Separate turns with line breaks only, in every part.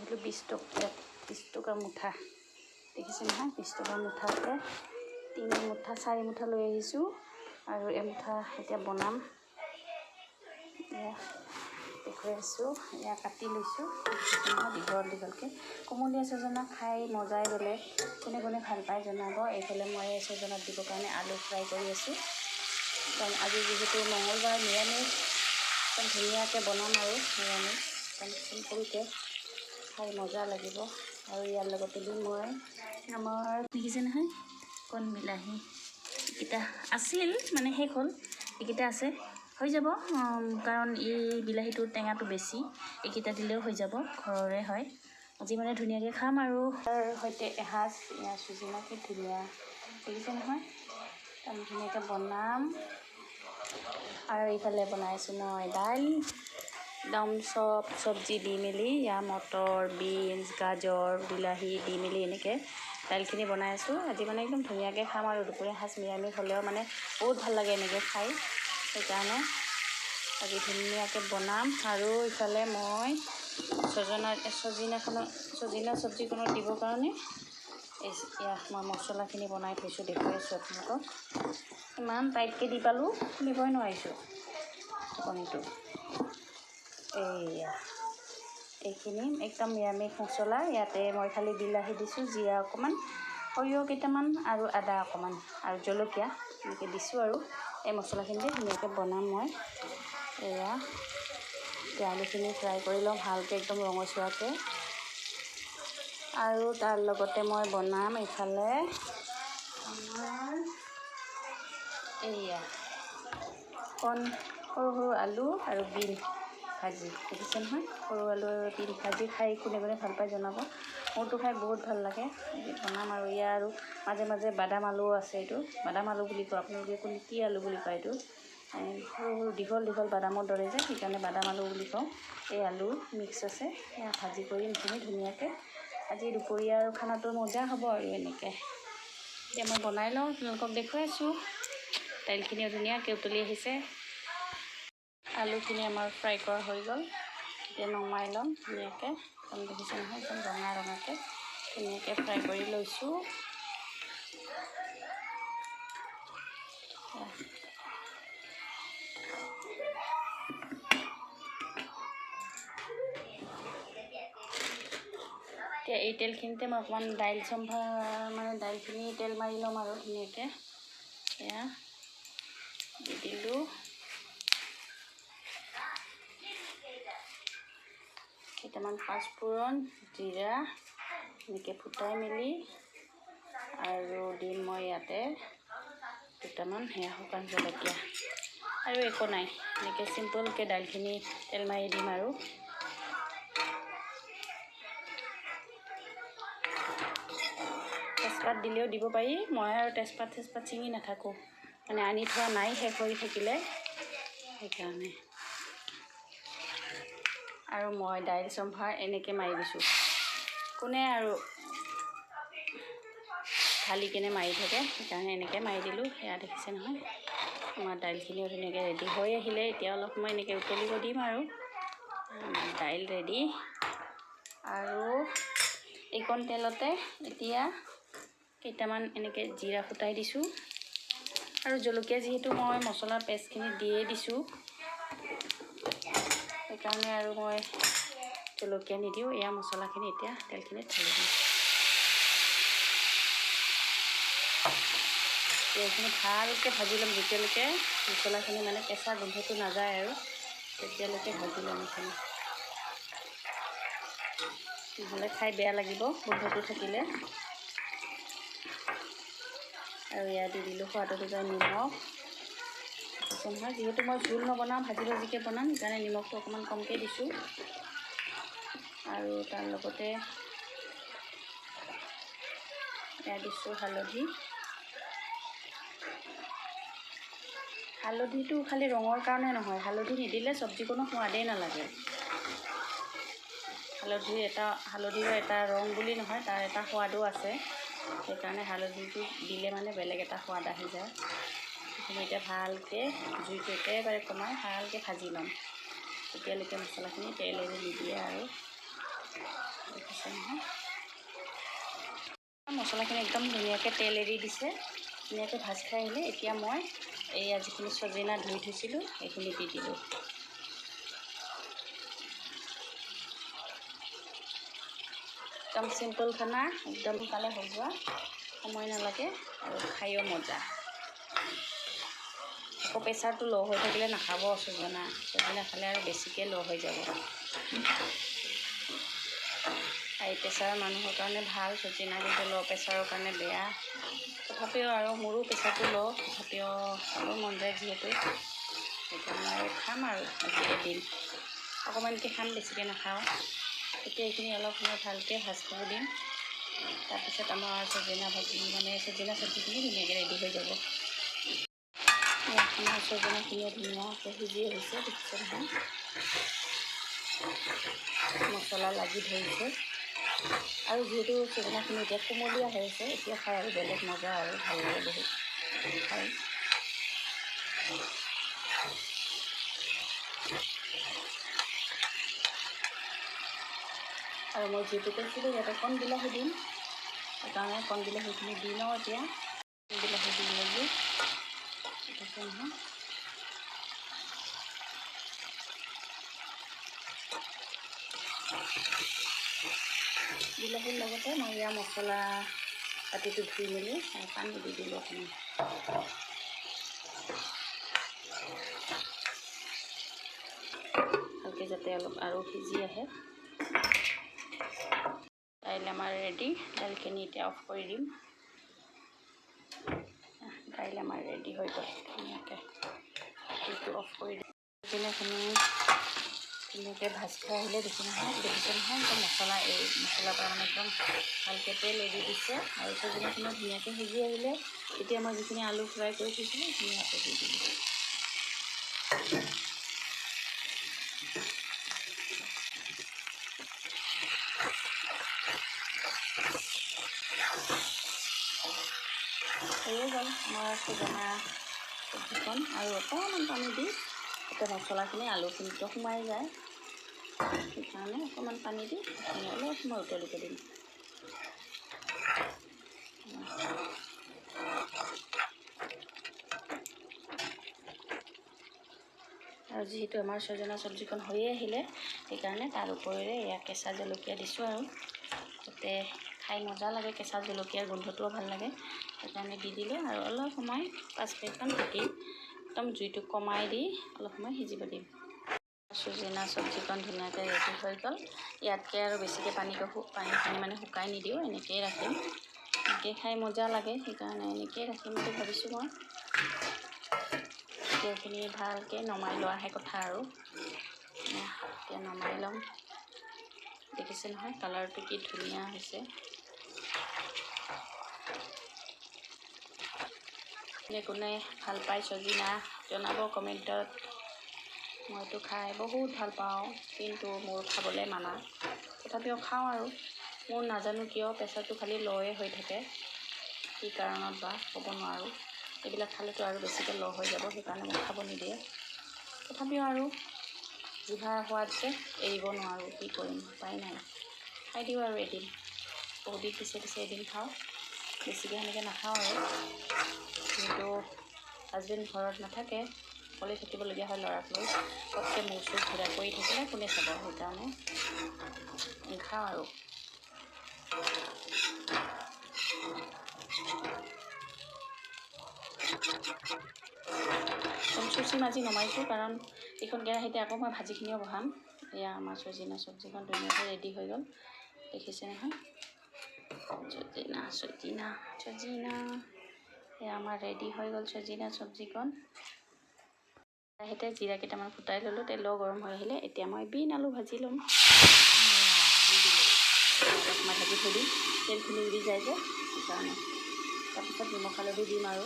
আহিলোঁ 20 টকা মুঠা দেখিছে নহয় 20 টকা মুঠাতে 3 মুঠা 4 মুঠা লৈ আহিছোঁ আৰু এমুঠা এতিয়া বনাম দেখুৱাই আছোঁ এয়া কাটি লৈছোঁ দীঘলকৈ কোমলীয়া ছজনা খাই মজাই বেলেগ কোনে কোনে ভাল পায় জনাব এইফালে মই ছজনাত দিবৰ কাৰণে আলু ফ্ৰাই কৰি আছোঁ কাৰণ আজি যিহেতু মঙলবাৰ নিৰামিষ একদম ধুনীয়াকৈ বনাম আৰু নিৰামিষ একদম চিম্পুলকৈ খাই মজা লাগিব আৰু ইয়াৰ লগতে দিম মই আমাৰ দেখিছে নহয় কণ বিলাহী এইকেইটা আছিল মানে শেষ হ'ল এইকেইটা আছে হৈ যাব কাৰণ এই বিলাহীটোৰ টেঙাটো বেছি এইকেইটা দিলেও হৈ যাব ঘৰৰে হয় আজি মানে ধুনীয়াকৈ খাম আৰু তাৰ সৈতে এসাঁজ ইয়াৰ চুজিনা কি ধুনীয়া দেখিছে নহয় একদম ধুনীয়াকৈ বনাম আৰু এইফালে বনাইছোঁ মই দাইল একদম চব্জি দি মেলি ইয়াৰ মটৰ বিনছ গাজৰ বিলাহী দি মেলি এনেকৈ দাইলখিনি বনাই আছোঁ আজি মানে একদম ধুনীয়াকৈ খাম আৰু দুপৰীয়া সাঁজ নিৰামিষ হ'লেও মানে বহুত ভাল লাগে এনেকৈ খাই সেইকাৰণে আজি ধুনীয়াকৈ বনাম আৰু ইফালে মই চজিনা চব্জিখনত দিবৰ কাৰণে ইয়াত মই মছলাখিনি বনাই থৈছোঁ দেখুৱাই আছোঁ আপোনালোকক ইমান টাইটকৈ দি পালোঁ খুলিবই নোৱাৰিছোঁ কণীটো এইখিনি একদম নিৰামিষ মছলা ইয়াতে মই খালি বিলাহী দিছোঁ জিৰা অকণমান সৰিয়হ কেইটামান আৰু আদা অকণমান আৰু জলকীয়া এনেকৈ দিছোঁ আৰু এই মছলাখিনি ধুনীয়াকৈ বনাম মই এয়া আলুখিনি ফ্ৰাই কৰি লওঁ ভালকৈ একদম ৰঙচুৱাকৈ আৰু তাৰ লগতে মই বনাম এইফালে আমাৰ এয়া কণ সৰু সৰু আলু আৰু বিন ভাজি দেখিছে নহয় সৰু আলু আৰু বিন ভাজি খাই কোনে কোনে ভাল পায় জনাব মোৰতো খাই বহুত ভাল লাগে বনাম আৰু ইয়াৰ আৰু মাজে মাজে বাদাম আলুও আছে এইটো বাদাম আলু বুলি কয় আপোনালোকে কোন কি আলু বুলি কয় এইটো সৰু সৰু দীঘল বাদামৰ দৰে যে সেইকাৰণে বাদাম আলু বুলি কওঁ এই আলু মিক্স আছে এয়া ভাজি কৰি এইখিনি ধুনীয়াকৈ আজি দুপৰীয়া আৰু খানাটো মজা হ'ব আৰু এনেকৈ এতিয়া মই বনাই লওঁ আপোনালোকক দেখুৱাই আছোঁ দাইলখিনিও ধুনীয়াকৈ উতলি আহিছে আলুখিনি আমাৰ ফ্ৰাই কৰা হৈ গ'ল এতিয়া নমাই ল'ম ধুনীয়াকৈ একদম দেখিছে নহয় একদম ৰঙাকৈ ধুনীয়াকৈ ফ্ৰাই কৰি লৈছোঁ এতিয়া এই তেলখিনিতে মই অকণমান দাইল মানে দাইলখিনি তেল মাৰি ল'ম আৰু ধুনীয়াকৈ এয়া দি দিলোঁ কেইটামান পাঁচফোৰণ জিৰা এনেকৈ ফুটাই মেলি আৰু দিম মই ইয়াতে দুটামান সেয়া শুকান জলকীয়া আৰু একো নাই এনেকৈ চিম্পলকৈ দাইলখিনি তেল মাৰি দিম আৰু তেজপাত দিলেও দিব পাৰি মই আৰু তেজপাত ছিঙি নাথাকোঁ মানে আনি থোৱা নাই শেষ হৈ থাকিলে সেইকাৰণে আৰু মই দাইল চম্ভাৰ এনেকৈ মাৰি দিছোঁ কোনে আৰু ঢালি কেনে মাৰি থাকে সেইকাৰণে এনেকৈ মাৰি দিলোঁ সেয়া দেখিছে নহয় আমাৰ দাইলখিনিও ধুনীয়াকৈ ৰেডি হৈ আহিলে এতিয়া অলপ মই এনেকৈ উতলিব দিম আৰু দাইল ৰেডি আৰু এইকণ তেলতে এতিয়া কেইটামান এনেকৈ জিৰা ফুটাই দিছোঁ আৰু জলকীয়া যিহেতু মই মছলা পেষ্টখিনি দিয়ে দিছোঁ সেইকাৰণে আৰু মই জলকীয়া নিদিওঁ এয়া মছলাখিনি এতিয়া তেলখিনিত ঢালি দিওঁ এইখিনি ভালকৈ ভাজি ল'ম যেতিয়ালৈকে মছলাখিনি মানে কেঁচা গোন্ধটো নাযায় আৰু তেতিয়ালৈকে ভাজি ল'ম এইখিনি নহ'লে খাই বেয়া লাগিব গোন্ধটো থাকিলে আৰু ইয়াত দি দিলোঁ সোৱাদ অনুযায়ী নিমখ নহয় যিহেতু মই জোল নবনাওঁ ভাজিকৈ বনাম সেইকাৰণে নিমখটো অকণমান কমকৈ দিছোঁ আৰু তাৰ লগতে ইয়াত দিছোঁ হালধিটো খালি ৰঙৰ কাৰণে নহয় হালধি নিদিলে চব্জিকণো সোৱাদেই নালাগে হালধিৰ এটা ৰং বুলি নহয় তাৰ এটা সোৱাদো আছে সেইকাৰণে হালধিটো দিলে মানে বেলেগ এটা সোৱাদ আহি যায় সেইখিনি এতিয়া ভালকৈ জুইটো একেবাৰে কমাই ভালকৈ ভাজি ল'ম তেতিয়ালৈকে মছলাখিনি তেল এৰি নিদিয়ে আৰু দেখিছে নহয় মছলাখিনি একদম ধুনীয়াকৈ তেল এৰি দিছে ধুনীয়াকৈ ভাজ খাই আহিলে এতিয়া মই এই যিখিনি চজিনা ধুই থৈছিলোঁ এইখিনি দি দিলোঁ একদম চিম্পল খানা একদম সোনকালে হৈ যোৱা সময় নালাগে আৰু খায়ো মজা আকৌ প্ৰেছাৰটো ল' হৈ থাকিলে নাখাব চজিনা খালে আৰু বেছিকৈ ল' হৈ যাব হাই প্ৰেছাৰৰ মানুহৰ কাৰণে ভাল চজিনা কিন্তু ল' প্ৰেছাৰৰ কাৰণে বেয়া তথাপিও আৰু মোৰো প্ৰেছাৰটো ল' তথাপিও খাব মন যায় যিহেতু সেইকাৰণে আৰু খাম আৰু আজি এদিন অকণমানকৈ খাম বেছিকৈ নাখাওঁ এতিয়া এইখিনি অলপ সময় ভালকৈ ভাজ খাব দিম তাৰপিছত আমাৰ চজিনা চব্জিখিনি ধুনীয়াকৈ ৰেডি হৈ যাব আমাৰ চজিনাখিনিও ধুনীয়াকৈ সিজি আহিছে দেখিছে নহয় মছলা লাগি ধৰিছে আৰু যিহেতু চজিনাখিনি এতিয়া কোমলীয়া হৈ আছে এতিয়া খাই আৰু বেলেগ মজা আৰু ভাল লাগে বহুত খাই আৰু মই যিটো কৈছিলোঁ ইয়াতে কণ বিলাহী দিম সেইকাৰণে কণ বিলাহীখিনি দি লওঁ এতিয়া বিলাহী দি মেলি দেখিছে নহয় বিলাহীৰ লগতে মই ইয়াৰ মছলা পাতিটো ধুই মেলি পানী দি দিলোঁ অকণমান ভালকৈ যাতে অলপ আৰু সিজি আহে দাইল আমাৰ ৰেডি দাইলখিনি এতিয়া অফ কৰি দিম দাইল আমাৰ ৰেডি হৈ গ'ল ধুনীয়াকৈ সেইটো অফ কৰি দিম চজিনাখিনি ধুনীয়াকৈ ভাজ খাই আহিলে দেখিছে নহয় একদম মছলাৰ পৰা মানে একদম ভালকৈ তেল এৰি দিছে আৰু চজিনাখিনি ধুনীয়াকৈ সিজি আহিলে এতিয়া মই যিখিনি আলু ফ্ৰাই কৰি থৈছিলোঁ ধুনীয়াকৈ দি দিলোঁ হৈয়ে গ'ল আমাৰ চজিনা চব্জিখন আৰু অকণমান পানী দি এতিয়া মছলাখিনি আলুখিনিতো সোমাই যায় সেইকাৰণে অকণমান পানী দি অলপ সময় উতলিব দিম আৰু যিহেতু আমাৰ চজিনা চব্জিখন হৈয়ে আহিলে সেইকাৰণে তাৰ ওপৰেৰে এয়া কেঁচা জলকীয়া দিছোঁ আৰু যাতে খাই মজা লাগে কেঁচা জলকীয়াৰ গোন্ধটোও ভাল লাগে সেইকাৰণে দি দিলোঁ আৰু অলপ সময় 5 মিনিটমান ঢাকি একদম জুইটো কমাই দি অলপ সময় সিজিব দিম চজিনা চব্জিখন ধুনীয়াকৈ ৰেডি হৈ গ'ল ইয়াতকৈ আৰু বেছিকৈ পানীখিনি মানে শুকাই নিদিওঁ এনেকৈয়ে ৰাখিম এনেকৈ খাই মজা লাগে সেইকাৰণে এনেকৈয়ে ৰাখিম বুলি ভাবিছোঁ মই এইখিনি ভালকৈ নমাই লোৱাহে কথা আৰু এতিয়া নমাই ল'ম দেখিছে নহয় কালাৰটো কি ধুনীয়া হৈছে কোনে ভাল পায় চজিনা জনাব কমেণ্টত মইতো খাই বহুত ভাল পাওঁ কিন্তু মোৰ খাবলৈ মানা তথাপিও খাওঁ আৰু মোৰ নাজানো কিয় প্ৰেছাৰটো খালি লয়ে হৈ থাকে কি কাৰণত বা ক'ব নোৱাৰোঁ এইবিলাক খালেতো আৰু বেছিকৈ ল' হৈ যাব সেইকাৰণে মোক খাব নিদিয়ে তথাপিও আৰু জিভাৰ সোৱাদ যে এৰিব নোৱাৰোঁ কি কৰিম উপায় নাই খাই দিওঁ আৰু এদিন বহুত দিন পিছে এদিন খাওঁ বেছিকৈ সেনেকৈ নাখাওঁ আৰু কিন্তু হাজবেণ্ড ঘৰত নাথাকে অকলে থাকিবলগীয়া হয় ল'ৰাক লৈ পটকৈ মূৰ চুৰ ঘূৰা কৰি থাকিলে কোনে চাব সেইকাৰণে খাওঁ আৰু চুচি মাজি নমাইছোঁ কাৰণ এইখন কেৰাহীতে আকৌ মই ভাজিখিনিও বহাম এয়া আমাৰ চজিনা চব্জিখন ধুনীয়াকৈ ৰেডি হৈ গ'ল দেখিছে নহয় চজিনা এয়া আমাৰ ৰেডি হৈ গ'ল চজিনা চব্জিখন কেৰাহীতে জিৰা কেইটামান ফুটাই ল'লোঁ তেলো গৰম হৈ আহিলে এতিয়া মই বিন আলু ভাজি ল'ম দি দিলোঁ অকণমান ঢাকি থৈ দিম তেলখিনি উৰি যায় যে সেইকাৰণে তাৰপিছত নিমখ হালধি দিম আৰু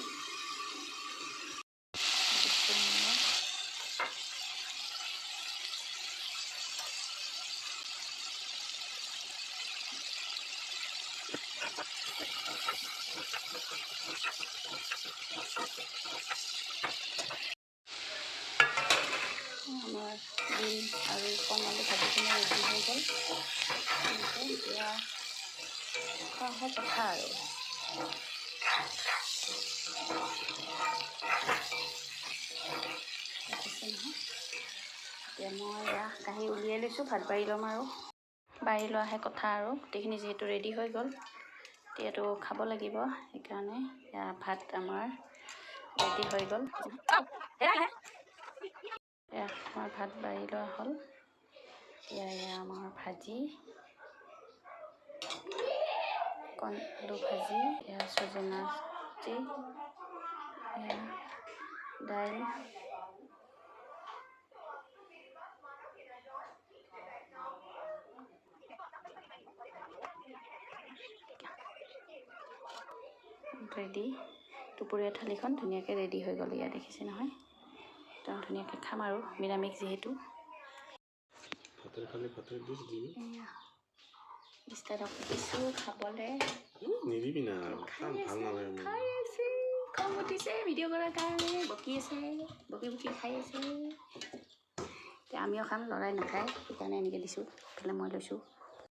আমাৰ বিন আৰু কণ আলু ভাজিখিনি ৰেডি হৈ গ'ল এয়া খোৱা কথা আৰু দেখিছে নহয়। এতিয়া মই এয়া কাঁহী উলিয়াই লৈছোঁ, ভাত বাঢ়ি ল'ম আৰু বাঢ়ি লোৱাহে কথা আৰু গোটেইখিনি যিহেতু ৰেডি হৈ গ'ল, এতিয়াতো খাব লাগিব। সেইকাৰণে এয়া ভাত আমাৰ ৰেডি হৈ গ'ল। এয়া আমাৰ ভাত বাঢ়ি লোৱা হ'ল। এয়া আমাৰ ভাজি, আলু ভাজি, এয়া সজনা চব্জি, এয়া দাইল, ৰেডি। দুপৰীয়া থালিখন ধুনীয়াকৈ ৰেডি হৈ গ'ল। এয়া দেখিছে নহয়, একদম ধুনীয়াকৈ খাম আৰু নিৰামিষ যিহেতু। বিস্তাৰক দিছোঁ খাবলৈ। খাই আছে, খং উঠিছে ভিডিঅ' কৰাৰ কাৰণে, বকি আছে, বকি খাই আছে। এতিয়া আমিও খাম, ল'ৰাই নাখায়, সেইকাৰণে এনেকৈ দিছোঁ। এইফালে মই লৈছোঁ